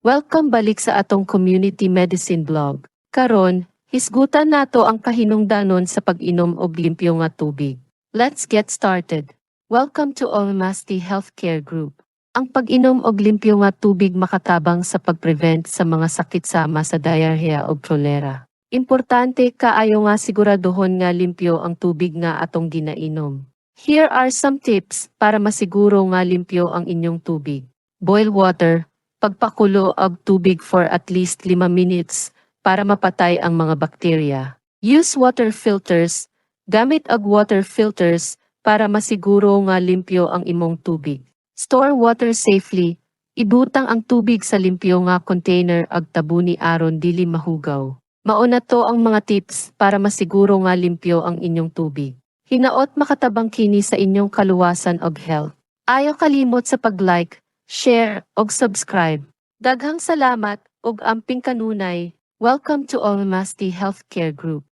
Welcome balik sa atong community medicine blog. Karon, hisgutan nato ang kahinungdanon sa pag-inom og limpyo nga tubig. Let's get started. Welcome to Almasty Healthcare Group. Ang pag-inom og limpyo nga tubig makatabang sa pag-prevent sa mga sakit sama sa diarrhea o cholera. Importante kaayo nga siguraduhon nga limpyo ang tubig nga atong ginainom. Here are some tips para masiguro nga limpyo ang inyong tubig. Boil water. Pagpakulo og tubig for at least 5 minutes para mapatay ang mga bakterya. Use water filters. Gamit og water filters para masiguro nga limpyo ang imong tubig. Store water safely. Ibutang ang tubig sa limpyo nga container ag tabuni aron dili mahugaw. Mauna to ang mga tips para masiguro nga limpyo ang inyong tubig. Hinaot makatabang kini sa inyong kaluwasan og health. Ayaw kalimot sa pag-like, share, og subscribe. Daghang salamat, og amping kanunay. Welcome to Almasty Healthcare Group.